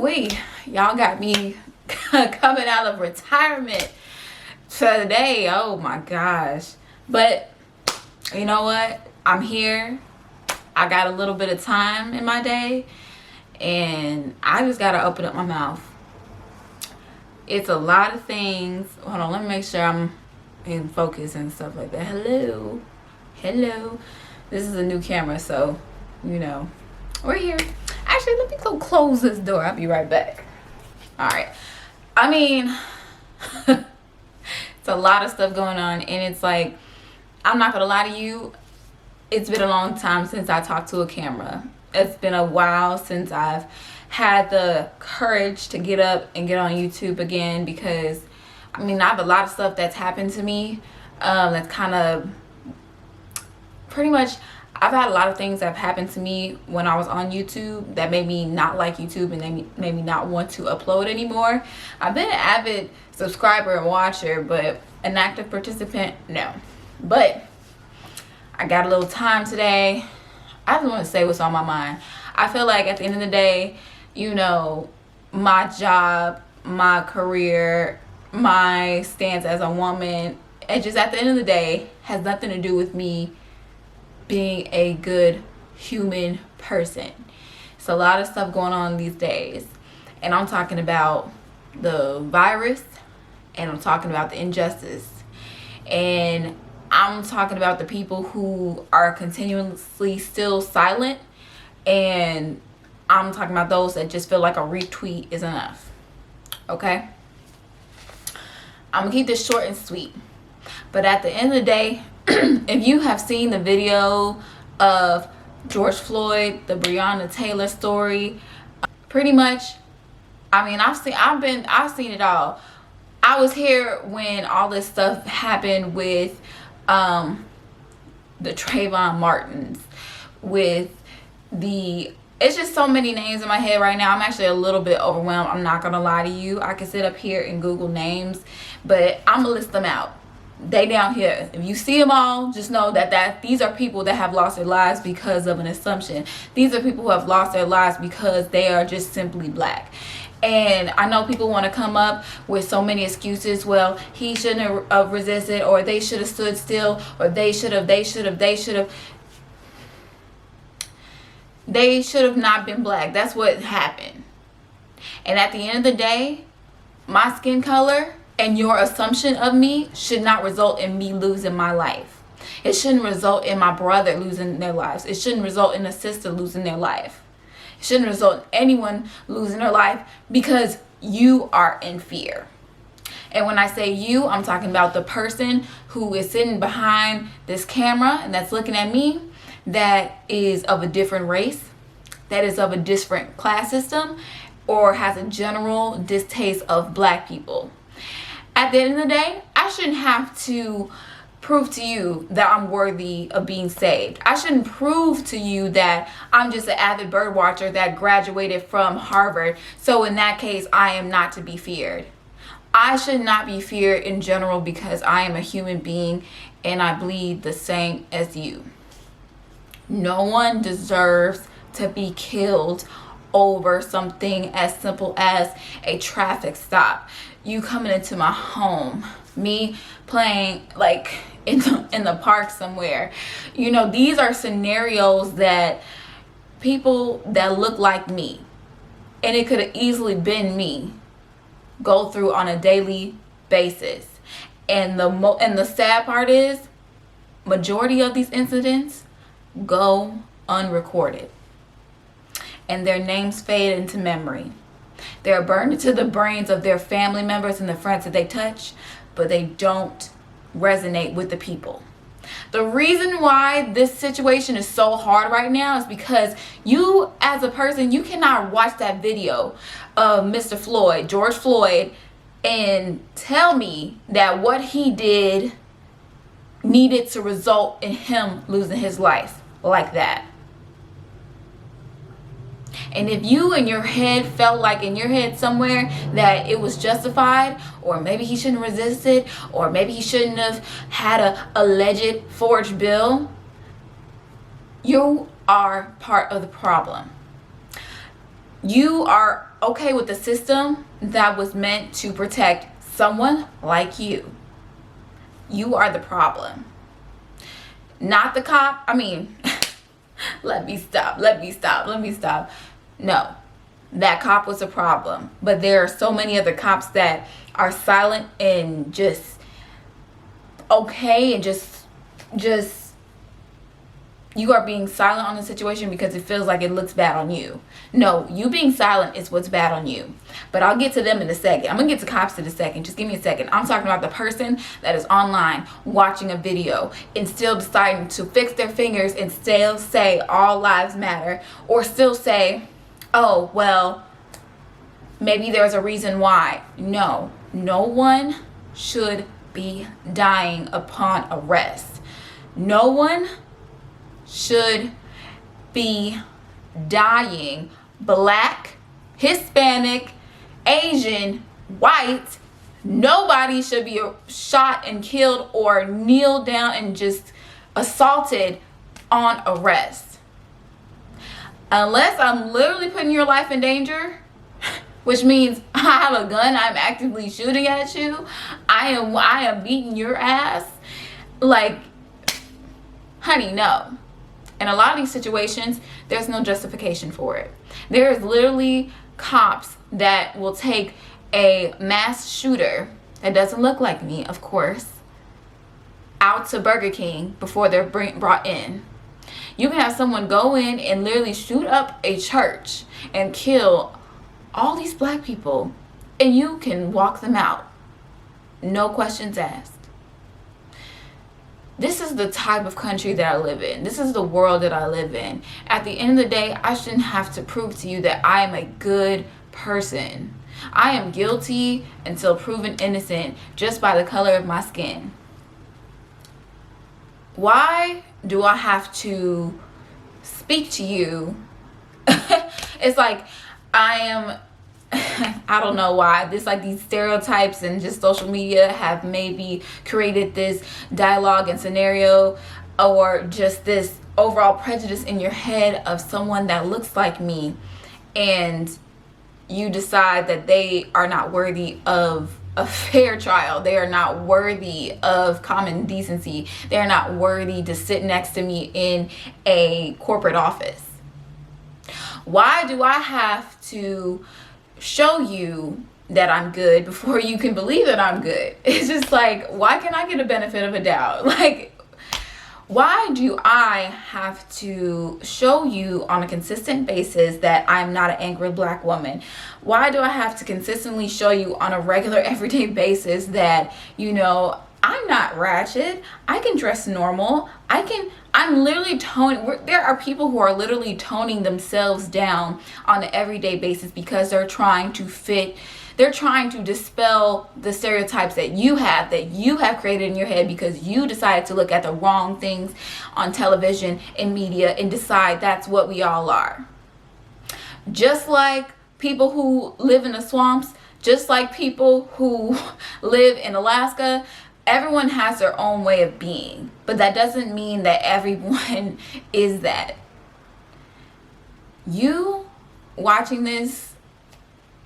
Woo-wee. Y'all got me coming out of retirement today. Oh my gosh. But you know what? I'm here. I got a little bit of time in my day, and I just got to open up my mouth. It's a lot of things. Hold on, let me make sure I'm in focus and stuff like that. Hello. This is a new camera, so you know we're here. Actually, let me go close this door. I'll be right back. All right. I mean, it's a lot of stuff going on, and it's like, I'm not gonna lie to you, it's been a long time since I talked to a camera. It's been a while since I've had the courage to get up and get on YouTube again, because I mean, I have a lot of stuff that's happened to me that's kind of pretty much, I've had a lot of things that have happened to me when I was on YouTube that made me not like YouTube and made me not want to upload anymore. I've been an avid subscriber and watcher, but an active participant, no. But I got a little time today. I just want to say what's on my mind. I feel like at the end of the day, you know, my job, my career, my stance as a woman, it just at the end of the day has nothing to do with me being a good human person. It's a lot of stuff going on these days, and I'm talking about the virus, and I'm talking about the injustice, and I'm talking about the people who are continuously still silent, and I'm talking about those that just feel like a retweet is enough. Okay, I'm gonna keep this short and sweet, but at the end of the day, if you have seen the video of George Floyd, the Breonna Taylor story, pretty much, I mean, I've seen it all. I was here when all this stuff happened with the Trayvon Martins, with it's just so many names in my head right now. I'm actually a little bit overwhelmed. I'm not gonna lie to you. I can sit up here and Google names, but I'm gonna list them out. They down here. If you see them all, just know that these are people that have lost their lives because of an assumption. These are people who have lost their lives because they are just simply black. And I know people want to come up with so many excuses. Well, he shouldn't have resisted, or they should have stood still, or they should have not been black. That's what happened. And at the end of the day, my skin color and your assumption of me should not result in me losing my life. It shouldn't result in my brother losing their lives. It shouldn't result in a sister losing their life. It shouldn't result in anyone losing their life because you are in fear. And when I say you, I'm talking about the person who is sitting behind this camera and that's looking at me, that is of a different race, that is of a different class system, or has a general distaste of black people. At the end of the day, I shouldn't have to prove to you that I'm worthy of being saved. I shouldn't prove to you that I'm just an avid bird watcher that graduated from Harvard, so in that case, I am not to be feared. I should not be feared in general because I am a human being and I bleed the same as you. No one deserves to be killed over something as simple as a traffic stop. You coming into my home, me playing like in the park somewhere. You know, these are scenarios that people that look like me, and it could have easily been me, go through on a daily basis. And the sad part is, majority of these incidents go unrecorded, and their names fade into memory. They're burned into the brains of their family members and the friends that they touch, but they don't resonate with the people. The reason why this situation is so hard right now is because you, as a person, you cannot watch that video of Mr. Floyd, George Floyd, and tell me that what he did needed to result in him losing his life like that. And if you in your head felt like in your head somewhere that it was justified, or maybe he shouldn't have resisted, or maybe he shouldn't have had a alleged forged bill, you are part of the problem. You are okay with the system that was meant to protect someone like you. You are the problem, not the cop. I mean, let me stop. No, that cop was a problem, but there are so many other cops that are silent and just okay, and just you are being silent on the situation because it feels like it looks bad on you. No, you being silent is what's bad on you. But I'll get to them in a second. I'm gonna get to cops in a second. Just give me a second. I'm talking about the person that is online watching a video and still deciding to fix their fingers and still say all lives matter, or still say, oh, well, maybe there's a reason why. No, no one should be dying upon arrest. No one should be dying. Black, Hispanic, Asian, white, nobody should be shot and killed or kneel down and just assaulted on arrest. Unless I'm literally putting your life in danger, which means I have a gun, I'm actively shooting at you, I am beating your ass. Like, honey, no. In a lot of these situations, there's no justification for it. There is literally cops that will take a mass shooter that doesn't look like me, of course, out to Burger King before they're brought in. You can have someone go in and literally shoot up a church and kill all these black people, and you can walk them out. No questions asked. This is the type of country that I live in. This is the world that I live in. At the end of the day, I shouldn't have to prove to you that I am a good person. I am guilty until proven innocent just by the color of my skin. Why do I have to speak to you? It's like I don't know why. This, like, these stereotypes and just social media have maybe created this dialogue and scenario, or just this overall prejudice in your head of someone that looks like me, and you decide that they are not worthy of a fair trial. They are not worthy of common decency. They are not worthy to sit next to me in a corporate office. Why do I have to show you that I'm good before you can believe that I'm good? It's just like, why can't I get a benefit of a doubt? Like, why do I have to show you on a consistent basis that I'm not an angry black woman? Why do I have to consistently show you on a regular everyday basis that, you know, I'm not ratchet, I can dress normal, I'm literally toning. There are people who are literally toning themselves down on an everyday basis because they're trying to fit, they're trying to dispel the stereotypes that you have created in your head because you decided to look at the wrong things on television and media and decide that's what we all are. Just like people who live in the swamps, just like people who live in Alaska, everyone has their own way of being, but that doesn't mean that everyone is that. You watching this,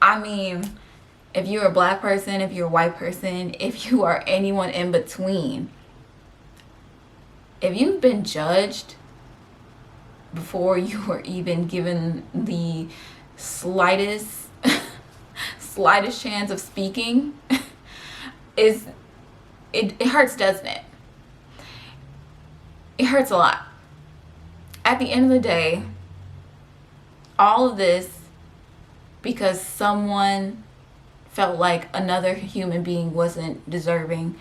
I mean, if you're a black person, if you're a white person, if you are anyone in between, if you've been judged before you were even given the slightest chance of speaking, it hurts, doesn't it? It hurts a lot. At the end of the day, all of this because someone felt like another human being wasn't deserving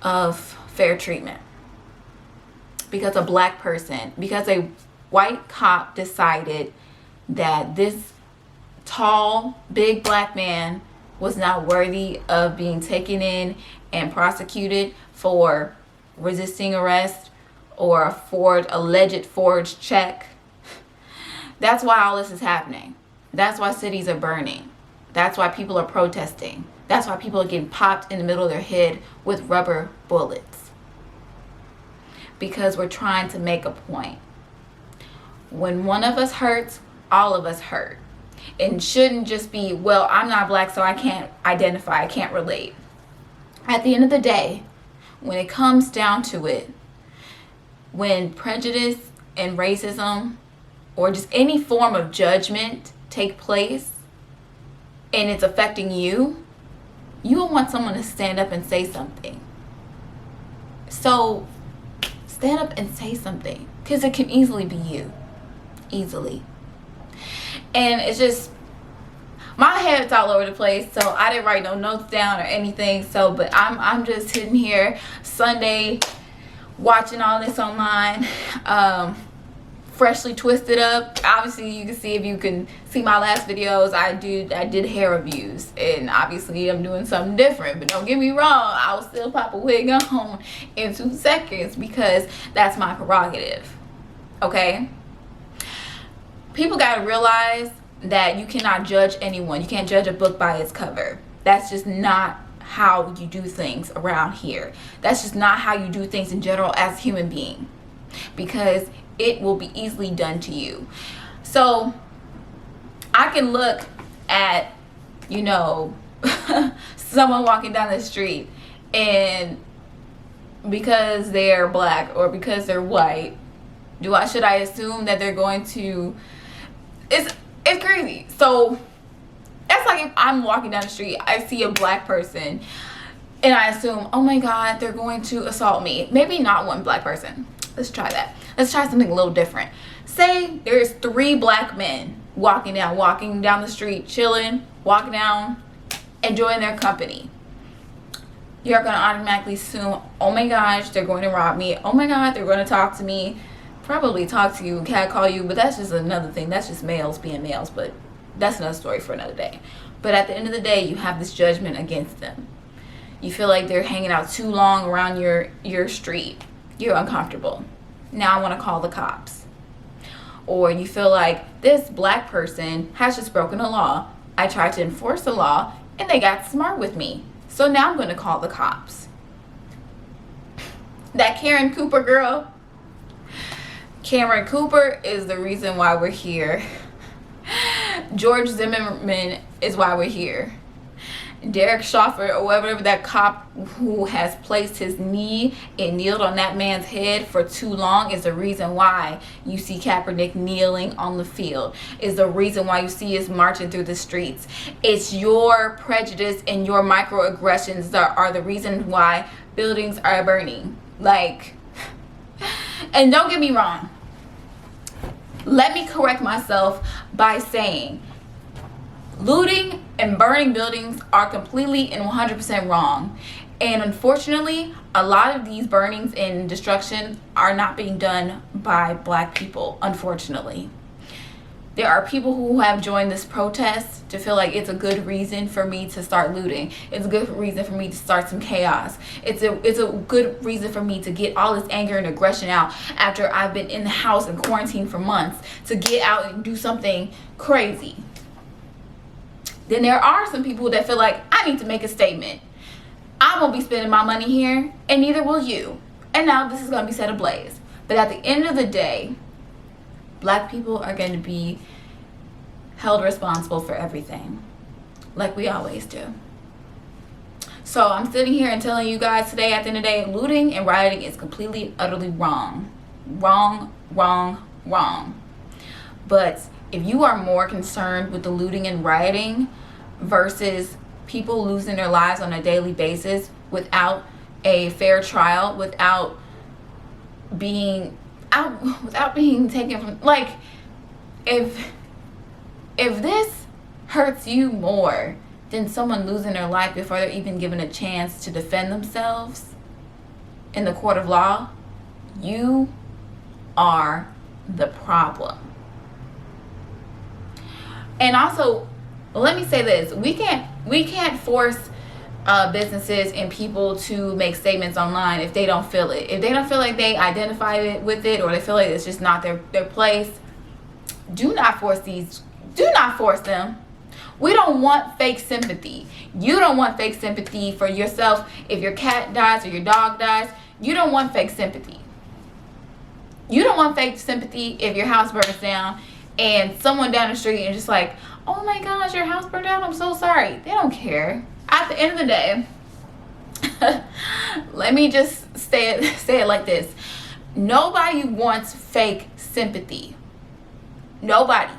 of fair treatment. Because a black person, because a white cop decided that this tall, big black man was not worthy of being taken in and prosecuted for resisting arrest or a alleged forged check. That's why all this is happening. That's why cities are burning. That's why people are protesting. That's why people are getting popped in the middle of their head with rubber bullets. Because we're trying to make a point. When one of us hurts, all of us hurt. and shouldn't just be, well, I'm not black, so I can't identify, I can't relate. At the end of the day, when it comes down to it, when prejudice and racism or just any form of judgment take place and it's affecting you, you will want someone to stand up and say something. So stand up and say something, because it can easily be you. Easily. And it's just, my head's all over the place, so I didn't write no notes down or anything. So, but I'm just sitting here Sunday watching all this online, freshly twisted up. Obviously, you can see, if you can see my last videos, I did hair reviews, and obviously I'm doing something different. But don't get me wrong, I will still pop a wig on in 2 seconds, because that's my prerogative. Okay? People gotta realize that you cannot judge anyone. You can't judge a book by its cover. That's just not how you do things around here. That's just not how you do things in general as a human being, because it will be easily done to you. So I can look at, you know, someone walking down the street, and because they're black or because they're white, should I assume that they're going to, it's crazy. So that's like if I'm walking down the street, I see a black person, and I assume, oh my God, they're going to assault me. Maybe not one black person. Let's try that. Let's try something a little different. Say there's 3 black men walking down the street, chilling, walking down, enjoying their company. You're going to automatically assume, oh my gosh, they're going to rob me. Oh my God, they're going to talk to me. Probably talk to you, catcall you, but that's just another thing. That's just males being males, but that's another story for another day. But at the end of the day, you have this judgment against them. You feel like they're hanging out too long around your street. You're uncomfortable. Now I want to call the cops. Or you feel like this black person has just broken a law. I tried to enforce the law and they got smart with me. So now I'm going to call the cops. That Karen Cooper girl, Cameron Cooper is the reason why we're here. George Zimmerman is why we're here. Derek Schaffer, or whatever, that cop who has placed his knee and kneeled on that man's head for too long, is the reason why you see Kaepernick kneeling on the field, is the reason why you see us marching through the streets. It's your prejudice and your microaggressions that are the reason why buildings are burning. Like, and don't get me wrong, let me correct myself by saying looting and burning buildings are completely and 100% wrong. And unfortunately, a lot of these burnings and destruction are not being done by black people, unfortunately. There are people who have joined this protest to feel like it's a good reason for me to start looting. It's a good reason for me to start some chaos. It's a good reason for me to get all this anger and aggression out after I've been in the house and quarantined for months, to get out and do something crazy. Then there are some people that feel like, I need to make a statement. I won't be spending my money here, and neither will you. And now this is going to be set ablaze. But at the end of the day, black people are going to be held responsible for everything, like we always do. So I'm sitting here and telling you guys today, at the end of the day, looting and rioting is completely, utterly wrong. Wrong, wrong, wrong. But if you are more concerned with the looting and rioting versus people losing their lives on a daily basis without a fair trial, without being taken from, like, if this hurts you more than someone losing their life before they're even given a chance to defend themselves in the court of law, you are the problem. And also, let me say this, we can't force businesses and people to make statements online if they don't feel it. If they don't feel like they identify with it, or they feel like it's just not their place, do not force them. We don't want fake sympathy. You don't want fake sympathy for yourself. If your cat dies or your dog dies, you don't want fake sympathy. You don't want fake sympathy if your house burns down and someone down the street is just like, oh my gosh, your house burned down, I'm so sorry. They don't care. At the end of the day, let me just say it like this. Nobody wants fake sympathy. Nobody.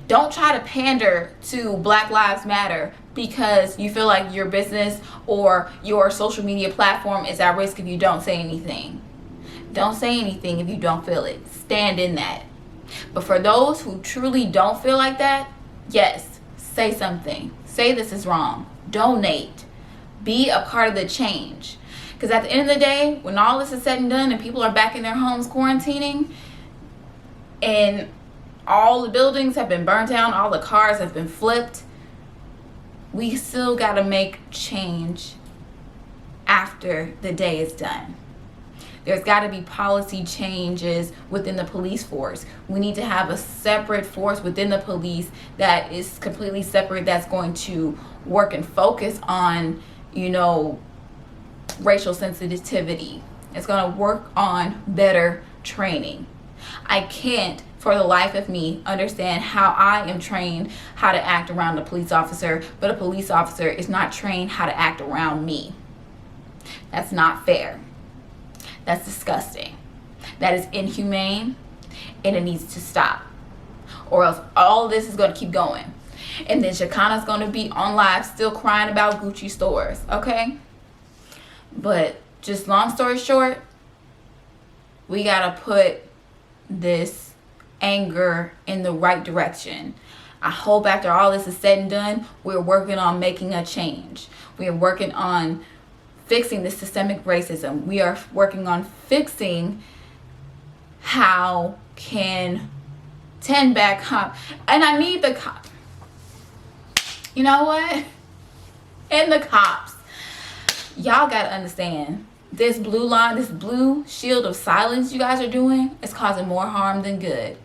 Don't try to pander to Black Lives Matter because you feel like your business or your social media platform is at risk if you don't say anything. Don't say anything if you don't feel it. Stand in that. But for those who truly don't feel like that, yes, say something. Say this is wrong. Donate. Be a part of the change. Because at the end of the day, when all this is said and done and people are back in their homes quarantining and all the buildings have been burnt down, all the cars have been flipped, we still got to make change after the day is done. There's got to be policy changes within the police force. We need to have a separate force within the police that is completely separate, that's going to work and focus on, racial sensitivity. It's going to work on better training. I can't, for the life of me, understand how I am trained how to act around a police officer, but a police officer is not trained how to act around me. That's not fair. That's disgusting. That is inhumane, and it needs to stop. Or else all this is going to keep going. And then Shekinah's going to be on live still crying about Gucci stores, okay? But just long story short, we got to put this anger in the right direction. I hope after all this is said and done, we're working on making a change. We are working on fixing the systemic racism. We are working on fixing how can 10 bad cops, and I need the cop. You know what? And the cops. Y'all gotta understand, this blue line, this blue shield of silence you guys are doing is causing more harm than good.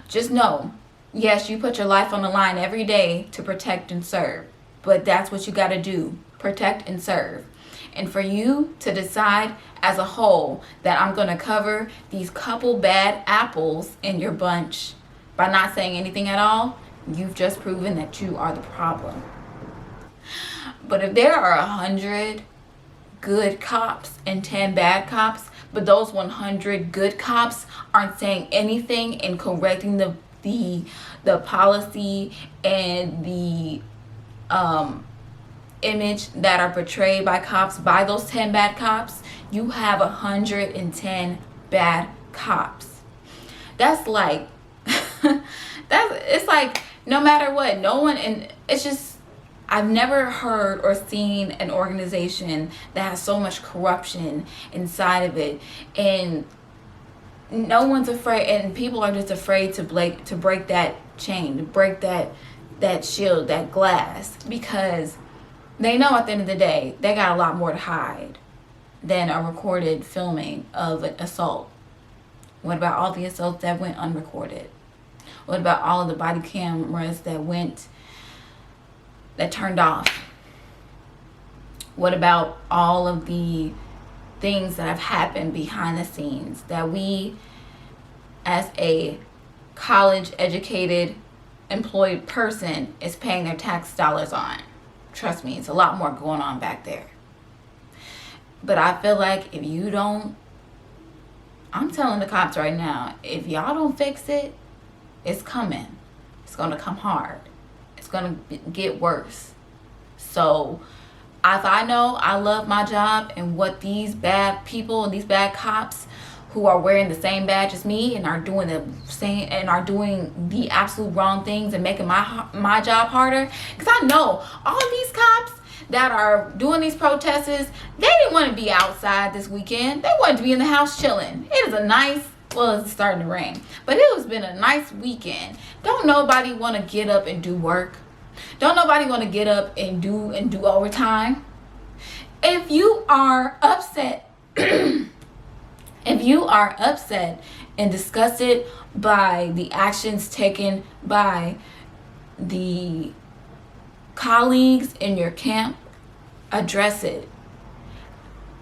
Just know, yes, you put your life on the line every day to protect and serve, but that's what you gotta do, protect and serve. And for you to decide as a whole that I'm going to cover these couple bad apples in your bunch by not saying anything at all, you've just proven that you are the problem. But if there are 100 good cops and 10 bad cops, but those 100 good cops aren't saying anything and correcting the policy and the image that are portrayed by cops, by those 10 bad cops, you have 110 bad cops. That's like it's like no matter what, no one, and it's just, I've never heard or seen an organization that has so much corruption inside of it, and no one's afraid, and people are just afraid to break that chain, to break that shield, that glass, because they know at the end of the day, they got a lot more to hide than a recorded filming of an assault. What about all the assaults that went unrecorded? What about all of the body cameras that turned off? What about all of the things that have happened behind the scenes that we, as a college-educated, employed person, is paying their tax dollars on? Trust me, it's a lot more going on back there. But I feel like if you don't, I'm telling the cops right now, if y'all don't fix it, it's coming. It's going to come hard. It's going to get worse. So if I know I love my job and what these bad people and these bad cops who are wearing the same badge as me and are doing the same and are doing the absolute wrong things and making my job harder, because I know all these cops that are doing these protests, they didn't want to be outside this weekend. They wanted to be in the house chilling. It is a nice, well, it's starting to rain, but it has been a nice weekend. Don't nobody want to get up and do work. Don't nobody want to get up and do overtime. If you are upset if you are upset and disgusted by the actions taken by the colleagues in your camp, address it.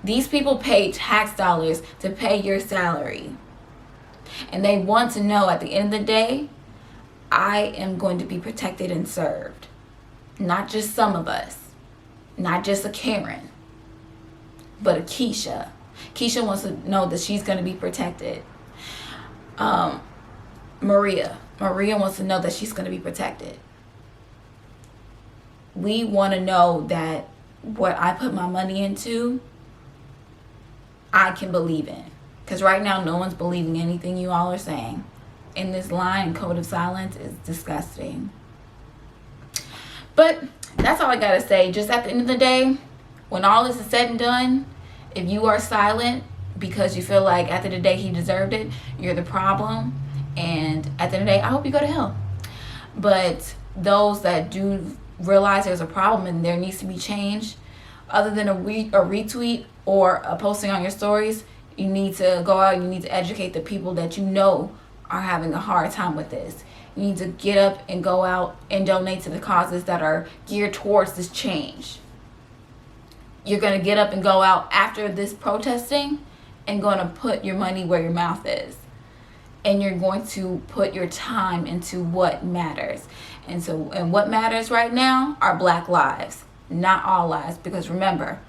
These people pay tax dollars to pay your salary. And they want to know at the end of the day, I am going to be protected and served. Not just some of us. Not just a Karen. But a Keisha. Keisha wants to know that she's going to be protected. Maria wants to know that she's going to be protected. We want to know that what I put my money into, I can believe in. Because right now, no one's believing anything you all are saying. And this line, code of silence, is disgusting. But that's all I got to say. Just at the end of the day, when all this is said and done, if you are silent because you feel like at the end of the day he deserved it, you're the problem. And at the end of the day, I hope you go to hell. But those that do realize there's a problem and there needs to be change, other than a retweet or a posting on your stories, you need to go out and you need to educate the people that you know are having a hard time with this. You need to get up and go out and donate to the causes that are geared towards this change. You're going to get up and go out after this protesting and going to put your money where your mouth is. And you're going to put your time into what matters. And what matters right now are Black lives, not all lives. Because remember,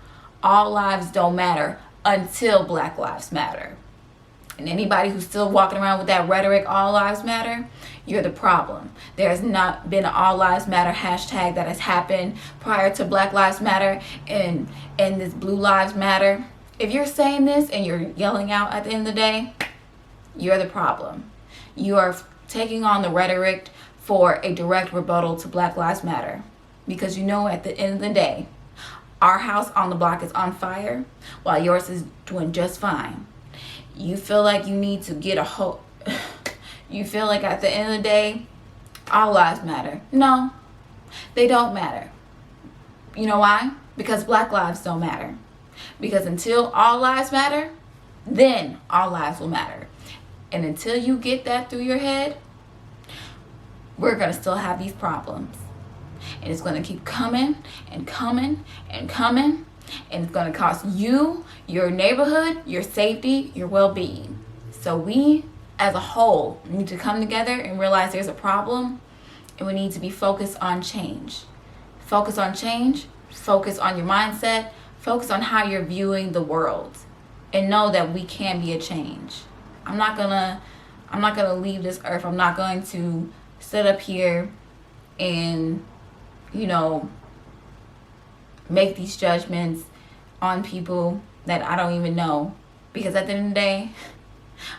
all lives don't matter until Black lives matter. And anybody who's still walking around with that rhetoric, all lives matter, you're the problem. There's not been an all lives matter hashtag that has happened prior to Black Lives Matter and this Blue Lives Matter. If you're saying this and you're yelling out at the end of the day, you're the problem. You are taking on the rhetoric for a direct rebuttal to Black Lives Matter. Because you know at the end of the day, our house on the block is on fire while yours is doing just fine. You feel like you need to get a whole... You feel like at the end of the day, all lives matter. No, they don't matter. You know why? Because Black lives don't matter. Because until all lives matter, then all lives will matter. And until you get that through your head, we're going to still have these problems. And it's going to keep coming and coming and coming. And it's going to cost you, your neighborhood, your safety, your well-being. So we, as a whole, need to come together and realize there's a problem. And we need to be focused on change. Focus on change. Focus on your mindset. Focus on how you're viewing the world. And know that we can be a change. I'm not gonna leave this earth. I'm not going to sit up here and, make these judgments on people that I don't even know. Because at the end of the day,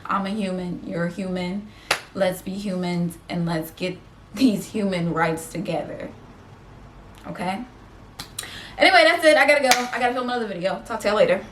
I'm a human, you're a human. Let's be humans and let's get these human rights together. Okay? Anyway, that's it. I gotta go. I gotta film another video. Talk to y'all later.